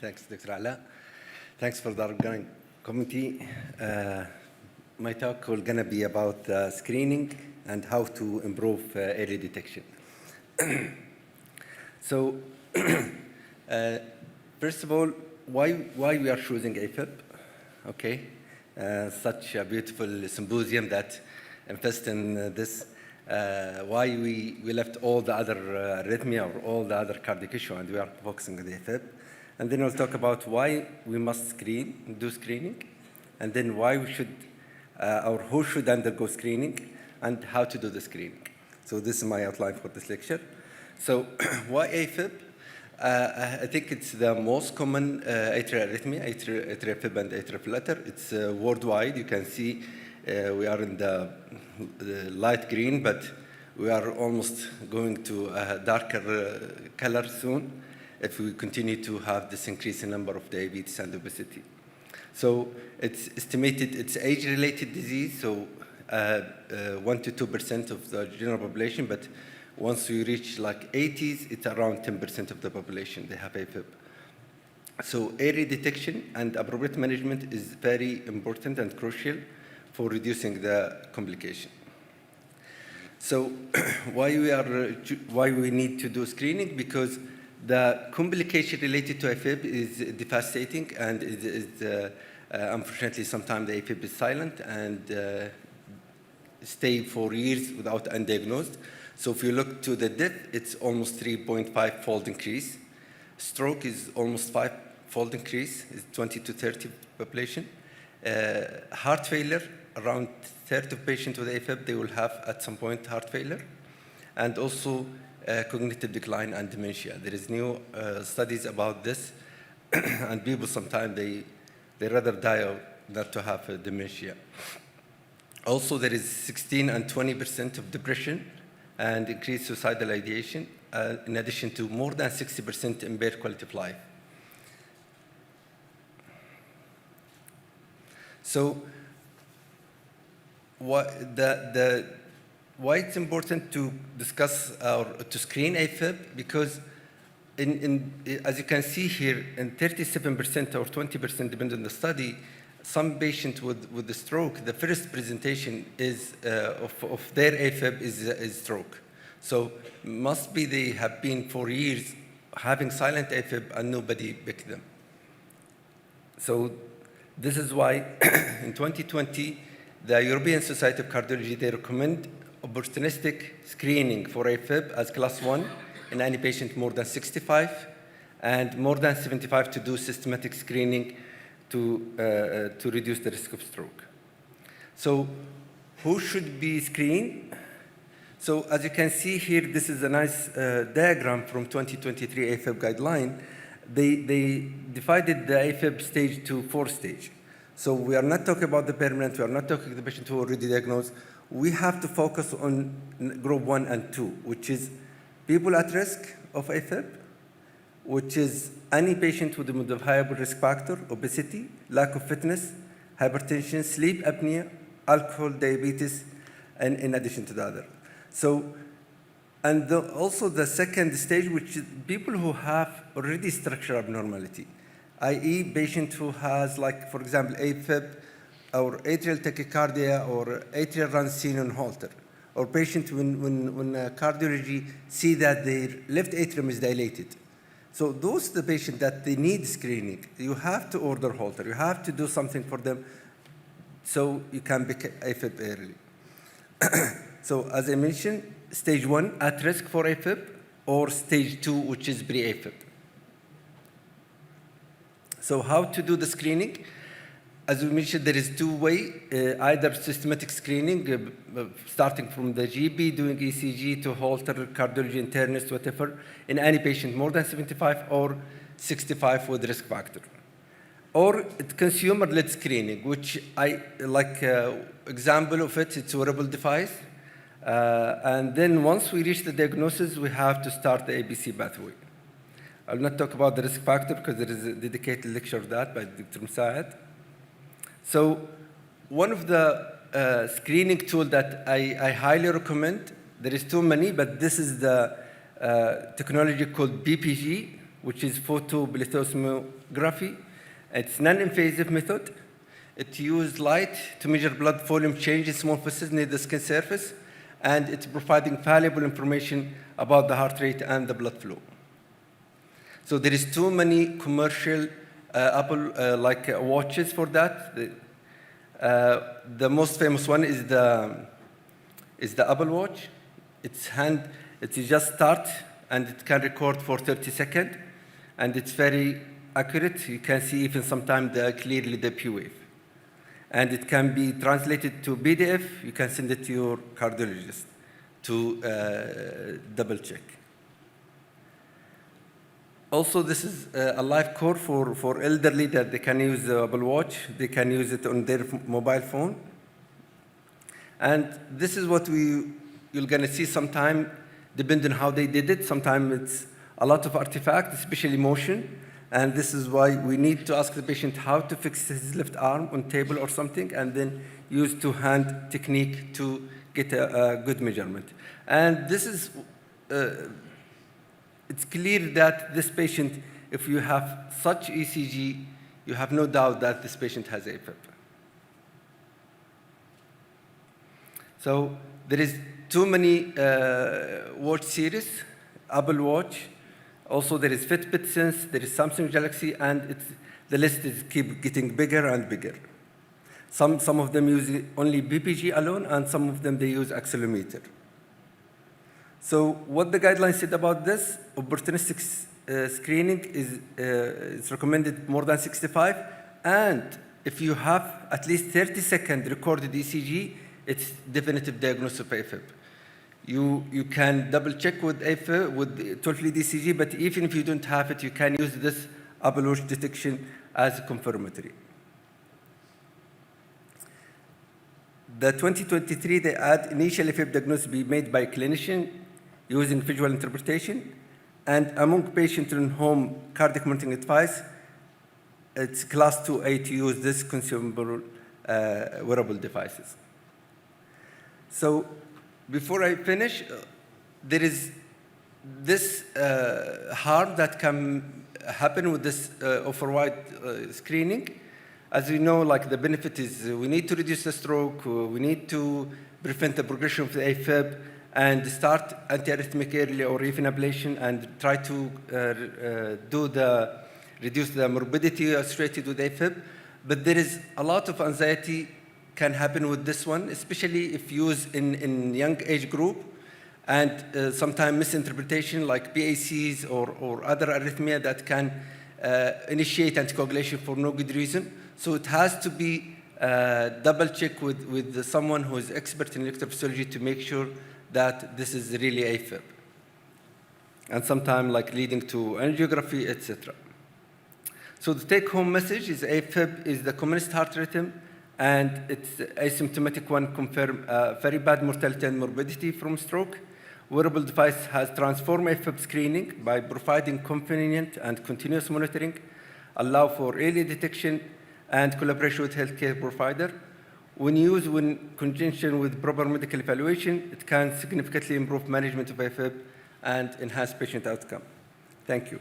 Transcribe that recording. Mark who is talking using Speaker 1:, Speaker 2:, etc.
Speaker 1: Thanks, Dr. Ala. Thanks for the organizing committee. My talk will gonna be about screening and how to improve early detection. So, first of all, why we are choosing AFib? Okay, such a beautiful symposium that invests in this. Why we left all the other arrhythmia or all the other cardiac issue and we are focusing on the AFib. And then we'll talk about why we must do screening, and then why we should, or who should undergo screening, and how to do the screening. So this is my outline for this lecture. So why AFib? I think it's the most common atrial arrhythmia, atrial fib and atrial flutter. It's worldwide. You can see we are in the light green, but we are almost going to a darker color soon if we continue to have this increase in number of diabetes and obesity. So it's estimated it's age-related disease, so 1 to 2% of the general population, but once we reach like 80s, it's around 10% of the population, they have AFib. So early detection and appropriate management is very important and crucial for reducing the complication. So why we need to do screening? Because the complication related to AFib is devastating, and unfortunately sometimes the AFib is silent and stay for years without undiagnosed. So if you look to the death, it's almost 3.5-fold increase. Stroke is almost 5-fold increase, it's 20 to 30 population. Heart failure, around a third of patients with AFib, they will have at some point heart failure. And also cognitive decline and dementia. There is new studies about this, and people sometimes they rather die than to have dementia. Also, there is 16 and 20% of depression and increased suicidal ideation, in addition to more than 60% impaired quality of life. So, why it's important to discuss or to screen AFib? Because as you can see here, in 37% or 20%, depending on the study, some patients with the stroke, the first presentation is of their AFib is stroke. So must be they have been for years having silent AFib and nobody picked them. So this is why in 2020, the European Society of Cardiology, they recommend opportunistic screening for AFib as class 1 in any patient more than 65 and more than 75 to do systematic screening to reduce the risk of stroke. So who should be screened? So as you can see here, this is a nice diagram from 2023 AFib guideline. They divided the AFib stage to 4 stages. So we are not talking about the permanent, we are not talking about the patient who already diagnosed. We have to focus on group 1 and 2, which is people at risk of AFib, which is any patient with a high risk factor, obesity, lack of fitness, hypertension, sleep apnea, alcohol, diabetes, and in addition to the other. So, and also the second stage, which is people who have already structural abnormality, i.e. patient who has, like, for example, AFib, or atrial tachycardia, or atrial run seen on Holter, or patient when cardiology see that their left atrium is dilated. So those are the patients that they need screening. You have to order Holter. You have to do something for them so you can pick AFib early. So as I mentioned, stage 1 at risk for AFib, or stage 2, which is pre-AFib. So how to do the screening? As we mentioned, there is 2 ways, either systematic screening, starting from the GP, doing ECG to Holter, cardiology, internist, whatever, in any patient more than 75 or 65 with risk factor. Or consumer-led screening, which I like example of it, it's a wearable device. And then once we reach the diagnosis, we have to start the ABC pathway. I'll not talk about the risk factor because there is a dedicated lecture of that by Dr. Mohammad. So one of the screening tools that I highly recommend, there is too many, but this is the technology called BPG, which is photoplethysmography. It's non-invasive method. It uses light to measure blood volume change in small vessels near the skin surface, and it's providing valuable information about the heart rate and the blood flow. So there is too many commercial Apple watches for that. The most famous one is the Apple Watch. It's just start, and it can record for 30 seconds, and it's very accurate. You can see even sometimes clearly the P wave. And it can be translated to PDF. You can send it to your cardiologist to double check. Also, this is a live core for elderly that they can use the Apple Watch. They can use it on their mobile phone. And this is what you're going to see sometime, depending on how they did it. Sometimes it's a lot of artifacts, especially motion. And this is why we need to ask the patient how to fix his left arm on table or something, and then use two-hand technique to get a good measurement. And this is, it's clear that this patient, if you have such ECG, you have no doubt that this patient has AFib. So there is too many watch series, Apple Watch. Also, there is Fitbit Sense, there is Samsung Galaxy, and the list is keep getting bigger and bigger. Some of them use only BPG alone, and some of them they use accelerometer. So what the guidelines said about this, opportunistic screening is recommended more than 65, and if you have at least 30-second recorded ECG, it's definitive diagnosis of AFib. You can double check with AFib, with 12-lead ECG, but even if you don't have it, you can use this Apple Watch detection as confirmatory. The 2023, they add initial AFib diagnosis be made by a clinician using visual interpretation, and among patients in home cardiac monitoring advice, it's class 2A to use this consumable wearable devices. So before I finish, there is this harm that can happen with this offer-wide screening. As we know, like the benefit is we need to reduce the stroke, we need to prevent the progression of the AFib, and start antiarrhythmic early or even ablation, and try to reduce the morbidity associated with AFib. But there is a lot of anxiety can happen with this one, especially if used in young age group, and sometimes misinterpretation like PACs or other arrhythmia that can initiate anticoagulation for no good reason. So it has to be double checked with someone who is expert in electrophysiology to make sure that this is really AFib. And sometimes like leading to angiography, etc. So the take-home message is AFib is the commonest heart rhythm, and it's asymptomatic one confirm very bad mortality and morbidity from stroke. Wearable device has transformed AFib screening by providing convenient and continuous monitoring, allow for early detection, and collaboration with healthcare provider. When used in conjunction with proper medical evaluation, it can significantly improve management of AFib and enhance patient outcome. Thank you.